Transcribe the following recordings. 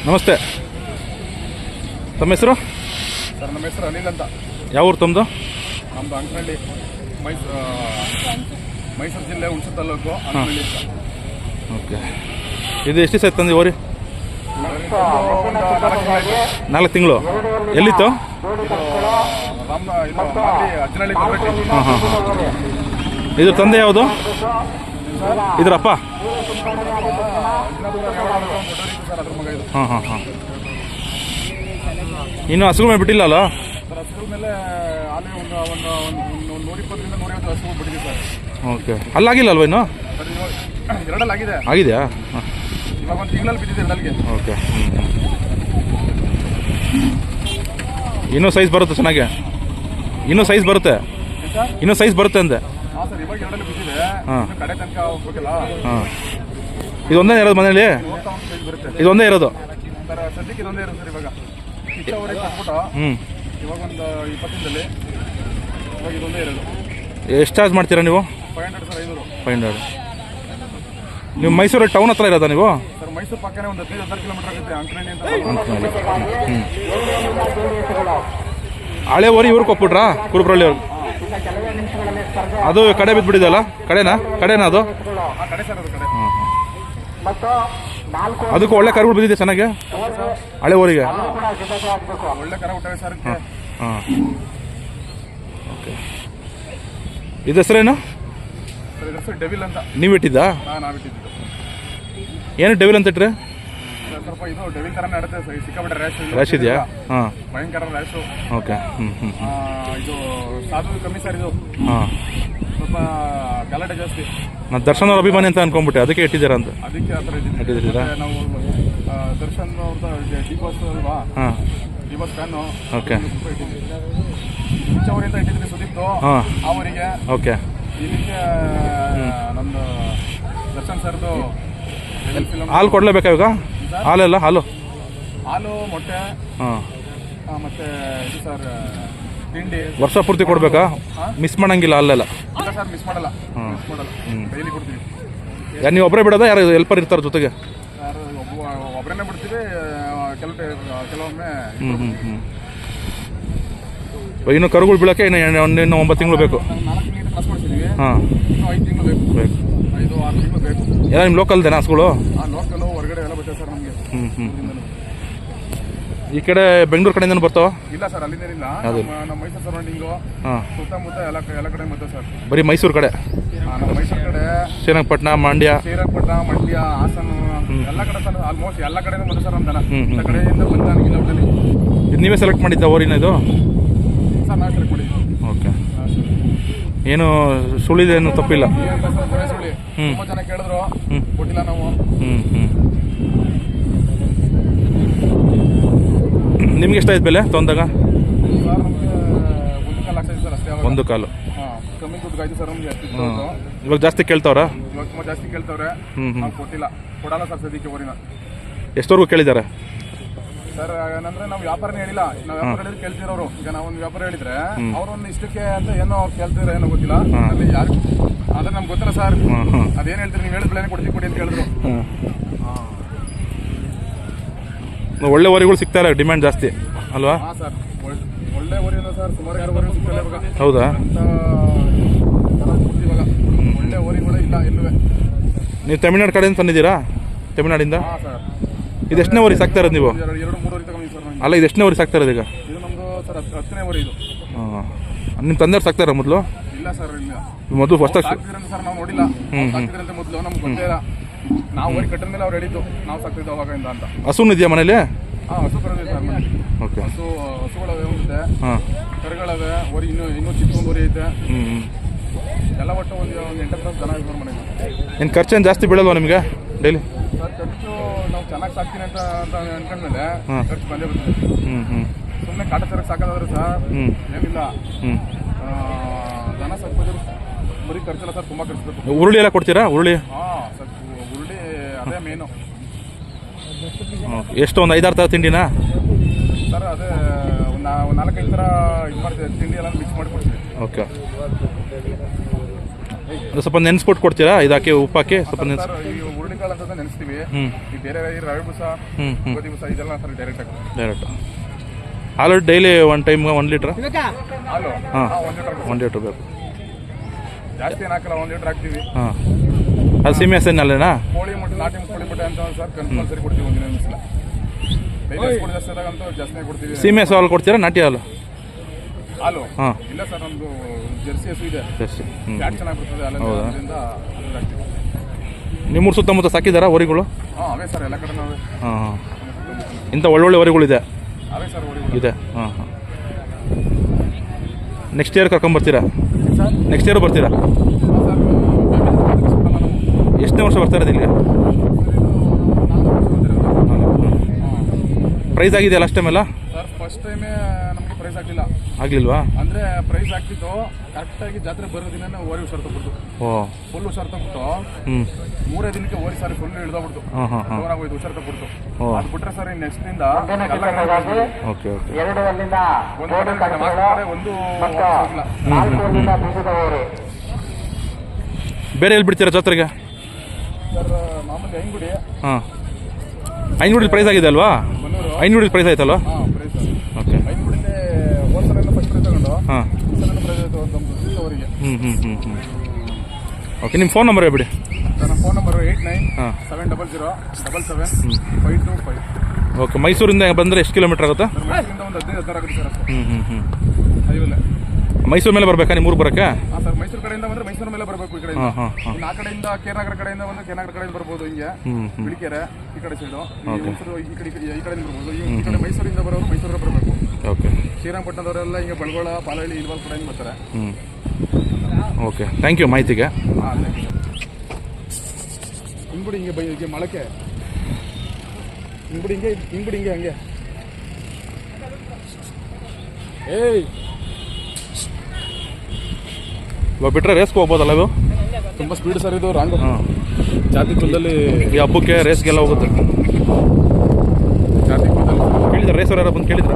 ನಮಸ್ತೆ. ತಮ್ಮ ಹೆಸರು? ಸರ್ ನಮ್ಮ ಹೆಸರು ಅನಿಲ್ ಅಂತ. ಯಾವ ಊರು ತಮ್ಮದು? ನಮ್ಮದು ಅಂಕನಹಳ್ಳಿ, ಮೈಸೂರು ಜಿಲ್ಲೆ ಹುಣಸೂರು ತಾಲೂಕು ಅಂಕನಹಳ್ಳಿ ಅಂತ. ಓಕೆ. ಇದು ಎಷ್ಟು ದಿವಸ ತಂದು ಓರಿ? 4 ತಿಂಗಳು. ಎಲ್ಲಿತ್ತು? ಅಜ್ಜನಹಳ್ಳಿ. ಹಾಂ ಹಾಂ ಹಾಂ. ಇದ್ರ ತಂದೆ ಯಾವುದು? ಇದ್ರಪ್ಪ? ಹಾಂ ಹಾಂ ಹಾಂ. ಇನ್ನು ಹಸುಗಳ ಮೇಲೆ ಬಿಟ್ಟಿಲ್ಲ ಅಲ್ಲ? ಸರ್ ಹಸುಗಳ ಮೇಲೆ ಆಲೇ ಒಂದು 120ರಿಂದ 150 ಹಸುಗಳು ಬಿಟ್ಟಿದೆ ಸರ್. ಓಕೆ. ಅಲ್ಲಾಗಿಲ್ಲ ಅಲ್ವ ಇನ್ನು? ಸರ್ ಇವಾಗ 2 ಆಗಿದೆ. ಆಗಿದೆಯಾ? ಹಾಂ. ಇವಾಗ ಒಂದು ತಿಂಗಳಲ್ಲಿ ಬಿದ್ದಿದೆ 2ಗೆ. ಓಕೆ. ಇನ್ನೂ ಸೈಜ್ ಬರುತ್ತೆ ಚೆನ್ನಾಗಿ? ಇನ್ನೂ ಸೈಜ್ ಬರುತ್ತೆ? ಇನ್ನೂ ಸೈಜ್ ಬರುತ್ತೆ ಅಂದೆ. ಹಾಂ ಸರ್, ಇವಾಗ 2 ಬಿದ್ದಿದೆ. ಹಾಂ. ಕಡೆ ತನಕ ಹೋಗ್ಬೇಕಲ್ಲ. ಹಾಂ. ಇದೊಂದೇ ಇರೋದು ಮನೇಲಿ? ಬರುತ್ತೆ. ಇದೊಂದೇ ಇರೋದು? ಸರ್ ಸದ್ಯಕ್ಕೆ ಇದೊಂದೇ ಇರೋದು ಸರ್. ಇವಾಗ ಕಿಚ್ಚವರೆಗೆ ಕೊಟ್ಬಿಟ್ಟು ಇವಾಗ ಒಂದು 20 ದಿನದಲ್ಲಿ ಇವಾಗ ಇದೊಂದೇ ಇರೋದು. ಎಷ್ಟು ಚಾರ್ಜ್ ಮಾಡ್ತೀರಾ ನೀವು? 500 ಸರ್. 500. ನೀವು ಮೈಸೂರು ಟೌನ್ ಹತ್ರ ಇರೋದಾ ನೀವು? ಸರ್ ಮೈಸೂರು ಪಕ್ಕನೇ ಒಂದು 15-16 ಕಿಲೋಮೀಟರ್ ಆಗುತ್ತೆ ಅಂಕನಹಳ್ಳಿ ಅಂತ. ಹಳೆ ಓರಿ ಇವ್ರಿಗೆ ಕೊಟ್ಬಿಟ್ರಾ? ಕುರುಬ್ರಳ್ಳಿ ಅವ್ರಿಗೆ? ಅದು ಕಡೆ ಬಿದ್ದುಬಿಟ್ಟಿದೆಯಲ್ಲ? ಕಡೆನಾ ಅದು? ಕಡೆ ಸರ್, ಅದು ಕಡೆ. ಹಾಂ ಹಾಂ. ಅದಕ್ಕೆ ಒಳ್ಳೆ ಕರುಗಳು ಬಿದ್ದಿದೆ ಚೆನ್ನಾಗಿ ಹಳೆ ಊರಿಗೆ? ಒಳ್ಳೆ ಕರ ಹುಟ್ಟವೆ ಸರ್. ಹಾಂ. ಓಕೆ. ಇದು ಹೆಸರೇನು? ಸರ್ ಹೆಸರು ಡೆವಿಲ್ ಅಂತ. ನೀವು ಇಟ್ಟಿದ್ದಾ? ನಾವು ಇಟ್ಟಿದ್ದು. ಏನು ಡೆವಿಲ್ ಅಂತ ಇಟ್ರೆ? ಸ್ವಲ್ಪ ಇದು ಡೆವಿಲ್ ಥರ ನಡುತ್ತೆ ಸರ್. ಸಿಕ್ಕಾಪಟ್ಟೆ ರ್ಯಾಶ್ ಇದೆಯಾ? ಹಾಂ. ಭಯಂಕರ ರ್ಯಾಶು. ಓಕೆ. ಇದು ಸಾಧು ಕಮ್ಮಿ ಸರ್. ಇದು ಹಾಂ. ಸ್ವಲ್ಪ ಗಲಾಟೆ ಜಾಸ್ತಿ. ನಾನು ದರ್ಶನ್ ಅವ್ರ ಅಭಿಮಾನಿ ಅಂತ ಅನ್ಕೊಂಡ್ಬಿಟ್ಟೆ, ಅದಕ್ಕೆ ಇಟ್ಟಿದ್ದೀರಾ ಅಂತ. ಅದಕ್ಕೆ ಆ ಥರ ಇಟ್ಟಿದ್ದೀರಾ? ನಾವು ದರ್ಶನ್ ಅವ್ರದ್ದು ಡಿ ಬಾಸ್ ಅಲ್ವಾ? ಹಾಂ. D boss fan. ಓಕೆ. ಅವರಿಂದ ಇಟ್ಟಿದ್ದೀನಿ ಸುದೀಪ್ತು. ಹಾಂ. ಅವರಿಗೆ. ಓಕೆ. ಇದಕ್ಕೆ ನಮ್ಮದು ದರ್ಶನ್ ಸರ್ದು ಹಾಲು ಕೊಡಲೇಬೇಕಾ ಇವಾಗ? ಹಾಲೆಲ್ಲ? ಹಾಲು ಮೊಟ್ಟೆ. ಹಾಂ. ಮತ್ತೆ ಇದು ಸರ್ ತಿಂಡಿ ವರ್ಷ ಪೂರ್ತಿ ಕೊಡಬೇಕಾ? ಮಿಸ್ ಮಾಡಂಗಿಲ್ಲ ಹಾಲೆಲ್ಲ? ಇಲ್ಲ ಸರ್, ಮಿಸ್ ಮಾಡಲ್ಲ. ಹಾಂ. ಡೈಲಿ ಕೊಡ್ತೀವಿ. ಯಾರು ನೀವು ಒಬ್ಬರೇ ಬಿಡೋದಾ? ಯಾರು ಹೆಲ್ಪರ್ ಇರ್ತಾರೆ ಜೊತೆಗೆ? ಯಾರು ಒಬ್ಬರನ್ನೇ ಬಿಡ್ತೀವಿ. ಕೆಲವೊಮ್ಮೆ. ಇನ್ನು ಕರುಗಳು ಬೀಳೋಕ್ಕೆ ಇನ್ನು 9 ತಿಂಗಳು ಬೇಕು? 4 ತಿಂಗಳು ಕಸ್ ಮಾಡ್ತಿದ್ದೀವಿ. ಹಾಂ. ಇನ್ನು 5 ತಿಂಗಳು ಬೇಕು. 5-6 ತಿಂಗಳು ಬೇಕು. ಎಲ್ಲ ನಿಮ್ಮ ಲೋಕಲ್ದೇನಾ ಹಸುಗಳು? ಲೋಕಲು ಹೊರಗಡೆ ಎಲ್ಲ ಬರ್ತೇವೆ ಸರ್ ನಮಗೆ. ಈ ಕಡೆ ಬೆಂಗಳೂರು ಕಡೆಯಿಂದ ಬರ್ತಾವ? ಇಲ್ಲ ಸರ್, ಅಲ್ಲಿಂದೇನಿಲ್ಲ. ನಮ್ಮ ಮೈಸೂರು ಸರೌಂಡಿಂಗು ಸುತ್ತಮುತ್ತ ಎಲ್ಲ ಕಡೆ ಬರ್ತೇವೆ ಸರ್. ಬರೀ ಮೈಸೂರು ಕಡೆ? ನಮ್ಮ ಮೈಸೂರು ಕಡೆ, ಶ್ರೀರಂಗಪಟ್ಟಣ, ಮಂಡ್ಯ, ಹಾಸನ ಎಲ್ಲ ಕಡೆ ಸರ್. ಆಲ್ಮೋಸ್ಟ್ ಎಲ್ಲ ಕಡೆನೂ ಬಂದ ಸರ್ ನಮ್ಮ ದನ. ಎಲ್ಲ ಕಡೆಯಿಂದ ಬಂದ ನನಗಿಲ್ಲ ಒಟ್ಟಲ್ಲಿ. ಇದು ನೀವೇ ಸೆಲೆಕ್ಟ್ ಮಾಡಿದ್ದ ಓರಿನ ಇದು? ಸರ್ ನಾವು ಸೆಲೆಕ್ಟ್ ಮಾಡಿದ್ವಿ. ಓಕೆ. ಏನು ಸುಳಿದೇನು ತಪ್ಪಿಲ್ಲ? ಸುಳಿ ತುಂಬ ಜನ ಕೇಳಿದ್ರು, ಕೊಟ್ಟಿಲ್ಲ ನಾವು. ನಿಮ್ಗೆ ಎಷ್ಟಾಯ್ತು ಬೆಲೆ ತೊಂದಾಗ? ಸರ್ ನಮಗೆ 1 ಕಾಲು ಆಗ್ತಾಯಿದೆ ಸರ್ ಅಷ್ಟೇ. 1 ಕಾಲು? ಹಾಂ, ಕಮ್ಮಿ ದುಡ್ಡು ಆಯ್ತು ಸರ್ ನಮಗೆ. ಇವಾಗ ಜಾಸ್ತಿ ಕೇಳ್ತಾವ್ರಾ? ಇವಾಗ ತುಂಬ ಜಾಸ್ತಿ ಕೇಳ್ತವ್ರೆ. ನಾವು ಕೊಡಲ್ಲ ಸರ್ ಸದ್ಯಕ್ಕೆ ಓರಿನ. ಎಷ್ಟವರೆಗೂ ಕೇಳಿದ್ದಾರೆ ಸರ್? ಏನಂದ್ರೆ ನಾವು ವ್ಯಾಪಾರನೇ ಹೇಳಿಲ್ಲ. ನಾವು ವ್ಯಾಪಾರ ಹೇಳಿದ್ರೆ ಕೇಳ್ತಿರೋರು. ಈಗ ನಾವೊಂದು ವ್ಯಾಪಾರ ಹೇಳಿದ್ರೆ ಅವ್ರೊಂದು ಇಷ್ಟಕ್ಕೆ ಅಂತ ಏನೋ ಅವ್ರು ಕೇಳ್ತಿದ್ರೆ ಏನೋ ಗೊತ್ತಿಲ್ಲ. ಯಾರು ಅದೇ ನಮ್ಗೆ ಗೊತ್ತಿಲ್ಲ ಸರ್. ಅದೇನು ಹೇಳ್ತೀರಿ ನೀವು ಹೇಳಿದ ಬೆಲೆನೇ ಕೊಡಿ ಅಂತ ಹೇಳಿದ್ರು. ಒಳ್ಳೆ ವರಿಗಳು ಸಿಗ್ತಾರೆ, ಡಿಮ್ಯಾಂಡ್ ಜಾಸ್ತಿ ಅಲ್ವಾ? ಹಾಂ ಸರ್, ಒಳ್ಳೆ ಓರಿನ ಸರ್. ಸುಮಾರು 2 ಓರಿ ಸಿಗ್ತಲ್ಲ ಇವಾಗ. ಹೌದಾ? ಇವಾಗ ಒಳ್ಳೆ ಓರಿಗಳೇ ಇಲ್ಲ ಎಲ್ಲೂ. ನೀವು ತಮಿಳ್ನಾಡು ಕಡೆಯಿಂದ ತಂದಿದ್ದೀರಾ? ತಮಿಳ್ನಾಡಿಂದ? ಹಾಂ ಸರ್. ಇದು ಎಷ್ಟನೇ ಓರಿ ಸಾಕ್ತಾ ಇರೋದು ನೀವು? 2-3 ಓರಿ ತಗೊಂಡಿದ್ದೀವಿ ಸರ್. ಅಲ್ಲ, ಇದು ಎಷ್ಟನೇ ಓರಿ ಸಾಕ್ತಾ ಇರೋದು ಈಗ? ಇದು ನಮ್ಮದು ಸರ್ 10ನೇ ಓರಿ ಇದು. ಹಾಂ. ನಿಮ್ಮ ತಂದೆಯವ್ರು ಸಾಕ್ತಾರ ಮೊದಲು? ಇಲ್ಲ ಸರ್, ಇಲ್ಲ. ಮೊದಲು ಹೊಸ್ತಾಗಿ ಸಾಕ್ತಿದ್ರಂತೆ ಸರ್, ನಾವು ನೋಡಿಲ್ಲ. ಸಾಕ್ತಿದ್ರಂತೆ ಮೊದಲು, ನಮ್ಗೆ ಗೊತ್ತೇ ಇಲ್ಲ. ನಾವು ಓರಿ ಕಟ್ಟಿದ ಮೇಲೆ ಅವ್ರು ಹೇಳಿದ್ದು ನಾವು ಸಾಕ್ತಿದ್ದು ಅವಾಗಿಂದ ಅಂತ. ಹಸುನು ಇದೆಯಾ ಮನೇಲಿ? ಹಾಂ, ಹಸು ಕರೋದಿದೆ ಸರ್ ಮನೇಲಿ. ಓಕೆ. ಹಸುಗಳವೆ ಒಂದಿದೆ. ಹಾಂ. ಕರುಗಳವೆ. ಓರಿ ಇನ್ನೂ ಚಿಕ್ಕ ಒಂದು ಓರಿ ಐತೆ. ಎಲ್ಲ ಒಟ್ಟು ಒಂದು 8-10 ಜನ ಇದ್ದಾರೆ ಮನೆಗೆ. ಏನು ಖರ್ಚೇನು ಜಾಸ್ತಿ ಬೀಳಲ್ವಾ ನಿಮಗೆ ಡೈಲಿ? ಸರ್ ಖರ್ಚು ನಾವು ಚೆನ್ನಾಗಿ ಸಾಕ್ತೀನಿ ಅಂತ ಅನ್ಕೊಂಡ್ಮೇಲೆ ಖರ್ಚು ಬಂದೇ ಬರ್ತದೆ. ಸುಮ್ಮನೆ ಕಾಟಾಚಾರಕ್ಕೆ ಸಾಕೋದಾದ್ರೆ ಸರ್ ಏನಿಲ್ಲ. ದನ ಸಾಕೋದ್ರೆ ಬರೀ ಖರ್ಚಲ್ಲ ಸರ್, ತುಂಬ ಖರ್ಚು ಬೇಕು. ಉರುಳಿ ಎಲ್ಲ ಕೊಡ್ತೀರಾ? ಉರುಳಿ? ಹಾಂ ಸರ್, ಉರುಳಿ ಅದೇ ಮೇನು. ಎಷ್ಟು ಒಂದು 5-6 ಥರ ತಿಂಡಿನಾ ಸರ್? ಅದೇ ಒಂದು 4-5 ಥರ ಇದು ಮಾಡ್ತೀವಿ. ತಿಂಡಿ ಎಲ್ಲ ಮಿಕ್ಸ್ ಮಾಡಿ ಕೊಡ್ತೀವಿ. ಓಕೆ. ಅದು ಸ್ವಲ್ಪ ನೆನೆಸ್ಬಿಟ್ಟು ಕೊಡ್ತೀರಾ? ಇದು ಹಾಕಿ ಉಪ್ಪು ಹಾಕಿ ಸ್ವಲ್ಪ ನೆನೆಸಿ? ಸರ್, ಈ ಉರುಳಿ ಕಾಳು ಅಂತ ನೆನೆಸ್ತೀವಿ. ಈ ಬೇರೆ ರವೆ ಬೂಸ, ಗೋಧಿ ಬೂಸ ಇದೆಲ್ಲ ಸರ್ ಡೈರೆಕ್ಟ್ ಆಗಿ. ಡೈರೆಕ್ಟ್ ಹಾಲು ಡೈಲಿ ಒನ್ ಟೈಮ್ 1 ಲೀಟ್ರ್ ಹಾಲು ಹಾಂ 1 ಲೀಟರ್ 1 ಲೀಟ್ರ್ ಬೇಕು. ಜಾಸ್ತಿ ಏನು ಹಾಕಲ್ಲ, 1 ಲೀಟರ್ ಹಾಕ್ತೀವಿ. ಹಾಂ ಅದು ಸೀಮೆ ಹಸನಲ್ಲೇನಾ? ಕೋಳಿ ಮೊಟ್ಟೆ, ನಾಟಿ ಕೋಳಿ ಮೊಟ್ಟೆ ಅಂತ ಸರ್ ಕಂಪಲ್ಸರಿ ಕೊಡ್ತೀವಿ ಒಂದಿನ ಮಿಸ್ಲ. ಡೈಲಿ ಕೊಡಿ ಜಾಸ್ತಿ ಆದಾಗಂತೂ ಜಾಸ್ತಿ ಕೊಡ್ತೀವಿ. ಸೀಮೆ ಹಸು ಹಾಲು ಕೊಡ್ತೀರಾ ನಾಟಿ ಹಾಲು? ಹಾಲು ಹಾಂ ಇಲ್ಲ ಸರ್, ನಮ್ಮದು ಜರ್ಸಿ ಹಸು ಇದೆ. ಜರ್ಸಿ. ಫ್ಯಾಟ್ ಚೆನ್ನಾಗಿ ಬರ್ತದೆ ಅಲ್ಲಿಂದ ಹಾಕ್ತೀವಿ. ನಿಮ್ಮೂರು ಸುತ್ತಮುತ್ತ ಸಾಕಿದಾರಾ ವರಿಗಳು? ಹಾಂ ಅವೇ ಸರ್, ಎಲ್ಲ ಕಡೆ ನಾವೇ. ಹಾಂ ಹಾಂ ಇಂಥ ಒಳ್ಳೊಳ್ಳೆ ವರಿಗಳಿದೆ ಅವೇ ಸರ್ ಹೊಡಿಗಳು ಇದೆ. ಹಾಂ ಹಾಂ ನೆಕ್ಸ್ಟ್ ಇಯರ್ ಕರ್ಕೊಂಬರ್ತೀರಾ? ಸರ್ ನೆಕ್ಸ್ಟ್ ಇಯರ್ ಬರ್ತೀರಾ? ಎಷ್ಟನೇ ವರ್ಷ ಬರ್ತಾ ಇರೋದು ಇಲ್ಲಿಗೆ? ಪ್ರೈಸ್ ಆಗಿದೆಯಲ್ಲ ಲಾಸ್ಟ್ ಟೈಮ್ ಎಲ್ಲ? ಸರ್ ಫಸ್ಟ್ ಟೈಮೇ ನಮಗೆ ಪ್ರೈಸ್ ಆಗಲಿಲ್ಲ. ಆಗಲಿಲ್ವಾ? ಅಂದರೆ ಪ್ರೈಸ್ ಆಗ್ತಿತ್ತು ಕರೆಕ್ಟಾಗಿ ಜಾತ್ರೆ ಬರೋ ದಿನನೇ ಓರಿ ಹುಷಾರು ತಗೊಬಿಡ್ತು. ಓ ಫುಲ್ ಹುಷಾರು ತಗೊಬಿಟ್ಟು ಹ್ಞೂ 3 ದಿನಕ್ಕೆ ಓರಿ ಸಾರಿ ಫುಲ್ ಇಳ್ದೋಗ್ಬಿಡ್ತು. ಹಾಂ ಹಾಂ ಹಾಂ ಜೋರಾಗೋಯ್ತು, ಹುಷಾರು ತಗೊಬಿಡ್ತು. ಓ ಅದು ಬಿಟ್ಟರೆ ಸರ್ ನೆಕ್ಸ್ಟ್ ಇಂದ ಓಕೆ ಓಕೆ ಒಂದು ಕಡೆ ಒಂದು ಹೋಗಿಲ್ಲ. ಬೇರೆ ಎಲ್ಲಿ ಬಿಡ್ತೀರಾ ಜಾತ್ರೆಗೆ? ಸರ್ ಮಾಮೂಲಿ ಐಂಗುಡಿ. ಹಾಂ ಐನೂರಲ್ಲಿ ಪ್ರೈಸ್ ಆಗಿದೆ ಅಲ್ವಾ? ಬನ್ನೂರು. ಐನೂರಲ್ಲಿ ಪ್ರೈಸ್ ಆಯ್ತಲ್ವಾ? ಹಾಂ ಪ್ರೈಸ್ ಸರ್. ಓಕೆ ಐಂಗುಡಿಂದ ಹೋಲ್ಸೇಲೆಲ್ಲ ಫಸ್ಟ್ ಪ್ರೈಸ್ ತಗೊಂಡು ಹಾಂ ಹೋಲ್ಸೇಲೆಲ್ಲ ಪ್ರೈಸ್ ಆಯಿತು ಅವರಿಗೆ. ಓಕೆ ನಿಮ್ಮ ಫೋನ್ ನಂಬರ್ ಹೇಳ್ಬಿಡಿ. ನನ್ನ ಫೋನ್ ನಂಬರು 89 ಹಾಂ 700 77 525. ಓಕೆ ಮೈಸೂರಿಂದ ಬಂದರೆ ಎಷ್ಟು ಕಿಲೋಮೀಟ್ರ್ ಆಗುತ್ತಾ? ಮೈಸೂರಿಂದ ಒಂದು 15-16 ಆಗುತ್ತೆ ಸರ್ ಅಷ್ಟೇ. ಹ್ಞೂ ಮೈಸೂರು ಮೇಲೆ ಬರಬೇಕಾ ನಿಮ್ಮ ಊರು ಬರೋಕ್ಕೆ? ಹಾಂ ಸರ್, ಮೈಸೂರು ಕಡೆಯಿಂದ ಬಂದರೆ ಮೈಸೂರು ಮೇಲೆ ಬರಬೇಕು. ಈ ಕಡೆಯಿಂದ ಹಾಂ ಹಾಂ ಹಾಂ ಆ ಕಡೆಯಿಂದ ಕೇರನಗರ ಕಡೆಯಿಂದ ಬಂದರೆ ಕೇರನಗರ ಕಡೆಯಿಂದ ಬರ್ಬೋದು. ಹಿಂಗೆ ಬಿಳಿಕೆರೆ ಈ ಕಡೆ ಸೈಡು, ಈ ಕಡೆಯಿಂದ ಬರ್ಬೋದು. ಈ ಕಡೆ ಮೈಸೂರಿಂದ ಬರೋರು ಮೈಸೂರಿಗೆ ಬರಬೇಕು. ಓಕೆ ಶ್ರೀರಂಗಪಟ್ಟಣದವರೆಲ್ಲ ಹಿಂಗೆ ಬಳಗೋಳ, ಪಾಲಹಳ್ಳಿ, ಇಲ್ವಾಲ್ ಕಡೆಯಿಂದ ಬರ್ತಾರೆ. ಓಕೆ ಥ್ಯಾಂಕ್ ಯು ಮಾಹಿತಿಗೆ. ಹಾಂ ಹಿಂಗುಡಿ ಹಿಂಗೆ ಮೊಳಕೆ ಹಿಂಗುಡಿ ಹಿಂಗೆ ಹಂಗೆ. ಏಯ್ ಇವಾಗ ಬಿಟ್ಟರೆ ರೇಸ್ಗೆ ಹೋಗ್ಬೋದಲ್ಲ ಇವು? ತುಂಬ ಸ್ಪೀಡ್ ಸರ್ ಇದು. ರಾಂಗ್ ಹಾಂ ಜಾತಿ ಕುಲದಲ್ಲಿ ಈ ಹಬ್ಬಕ್ಕೆ ರೇಸ್ಗೆಲ್ಲ ಹೋಗುತ್ತೆ. ಜಾತಿ ಕುಲದಲ್ಲಿ ಕೇಳಿದ್ರೆ ರೇಸರ್ ಯಾರು ಬಂದು ಕೇಳಿದ್ರ?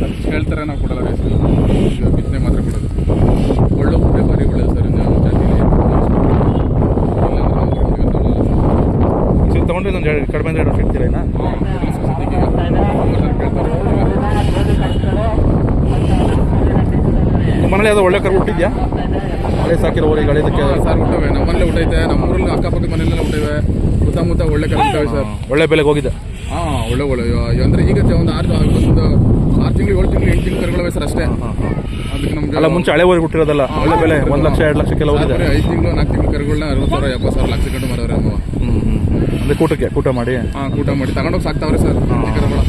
ಸರ್ ಹೇಳ್ತಾರೆ, ನಾವು ಕೊಡಲ್ಲ ರೇಸ್. ಬಿತ್ತನೆ ಮಾತ್ರ ಕೊಡೋದು. ಒಳ್ಳೆ ಫುಡ್ಡೆ ಭಾರಿ ಒಳ್ಳೆಯದು ಸರ್ ನಾವು ಜಾತಿಲಿ. ಸರಿ ತೊಗೊಂಡ್ರೆ ಒಂದು ಕಡಿಮೆ ಅಂದರೆ ಇಡ್ತೀರಾ ಇನ್ನ? ನಿಮ್ಮ ಮನೇಲಿ ಯಾವುದೋ ಒಳ್ಳೆ ಕರು ಹುಟ್ಟಿದ್ಯಾ? ಹಳೆ ಸಾಕಿರೋ ಊರಿಗೆ ಹಳೆದಕ್ಕೆ ಸರ್ ಹುಟ್ಟವೆ, ನಮ್ಮಲ್ಲೇ ಹುಟ್ಟೈತೆ, ನಮ್ಮೂರಲ್ಲಿ ಅಕ್ಕಪಕ್ಕದ ಮನೆಯಲ್ಲೆಲ್ಲ ಹುಟ್ಟವೆ. ಸುತ್ತಮುತ್ತ ಒಳ್ಳೆ ಕರು ಹುಟ್ಟವೆ ಸರ್. ಒಳ್ಳೆ ಬೆಲೆಗೆ ಹೋಗಿದೆ. ಹಾಂ ಒಳ್ಳೆ ಅಂದರೆ ಈಗ ಒಂದು 6 ತಿಂಗಳು 7 ತಿಂಗಳು 8 ತಿಂಗಳು ಕರುಗಳವೆ ಸರ್ ಅಷ್ಟೇ. ಅದಕ್ಕೆ ನಮ್ಗೆ ಅಲ್ಲ ಮುಂಚೆ ಹಳೆ ಊರಿಗೆ ಹುಟ್ಟಿರೋದಲ್ಲ, ಒಳ್ಳೆ ಬೆಲೆ 1 ಲಕ್ಷ 2 ಲಕ್ಷಕ್ಕೆಲ್ಲ ಹೋಗಿದೆ. 5 ತಿಂಗಳು 4 ತಿಂಗಳು ಕರುಗಳನ್ನ 60,000 70,000 ಲಕ್ಷ ಗಂಟು ಮಾರವ್ರೆ ಅಮ್ಮ. ಅಂದರೆ ಕೂಟ ಮಾಡಿ ಹಾಂ ಕೂಟ ಮಾಡಿ ತಗೊಂಡೋಗಿ ಸಾಕ್ತಾವ್ರೆ ಸರ್ ಕರುಗಳ.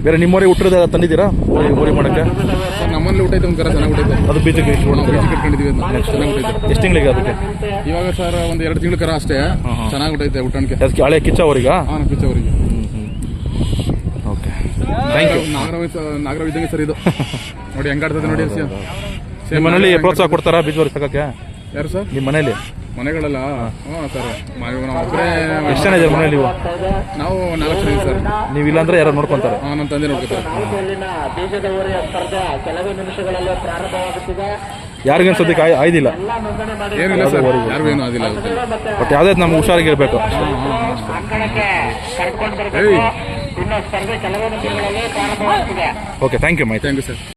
ಬೇರೆ ನಿಮ್ಮವರಿಗೆ ಹುಟ್ಟಿರೋದ ತಂದಿದ್ದೀರಾ ಊರಿ ಮಾಡೋಕ್ಕೆ? ಸರ್ ನಮ್ಮಲ್ಲಿ ಹುಟ್ಟೈತೆ ಒಂದು ಕರ ಚೆನ್ನಾಗಿ ಹುಟ್ಟೈತೆ. ಅದು ಬೀಜಕ್ಕೆ ಬೀಜ ಕಟ್ಕೊಂಡಿದ್ದೀವಿ, ಚೆನ್ನಾಗಿ ಹುಟ್ಟೈತೆ. ಎಷ್ಟು ತಿಂಗಳಿಗೆ ಅದಕ್ಕೆ? ಇವಾಗ ಸರ್ ಒಂದು 2 ತಿಂಗಳು ಕರ ಅಷ್ಟೇ, ಚೆನ್ನಾಗಿ ಹುಟ್ಟೈತೆ ಹುಟ್ಟಣಿಕೆ. ಅದಕ್ಕೆ ಹಳೆ ಕಿಚ್ಚ ಅವರಿಗ? ಹಾಂ ಕಿಚ್ಚ ಅವರಿಗೆ. Okay thank you. ನಾಗರಾವ್ ಇದ್ದಂಗೆ ಸರ್ ಇದು. ನೋಡಿ ಹೆಂಗಾಡ್ತದೆ ನೋಡಿ. ನಿಮ್ಮ ಮನೇಲಿ ಪ್ರೋತ್ಸಾಹ ಕೊಡ್ತಾರಾ ಬೀಜವರಿಗೆ ಸಾಕಕ್ಕೆ? ಯಾರು ಸರ್? ನಿಮ್ಮ ಮನೇಲಿ ಮನೆಗಳೆಲ್ಲ? ಹಾಂ ಸರ್ ನಾವು ಒಬ್ಬರೇ. ಎಷ್ಟು ಜನ ಇದೆ ಮನೇಲಿ? ನಾವು 4 ಜನ ಇದ್ದೀವಿ ಸರ್. ನೀವು ಇಲ್ಲಾಂದ್ರೆ ಯಾರು ನೋಡ್ಕೊಂತಾರೆ? ಹಾಂ ನಮ್ಮ ತಂದೆ ನೋಡ್ಕೊತಾರೆ. ಯಾರಿಗೇನು ಸದ್ಯಕ್ಕೆ ಆಯ್ದಿಲ್ಲ? ಏನಿಲ್ಲ ಸರ್, ಯಾರಿಗೂ ಏನೂ ಆದಿಲ್ಲ. ಬಟ್ ಯಾವುದೇ ನಮ್ಗೆ ಹುಷಾರಾಗಿರ್ಬೇಕು. Okay thank you my. Thank you sir.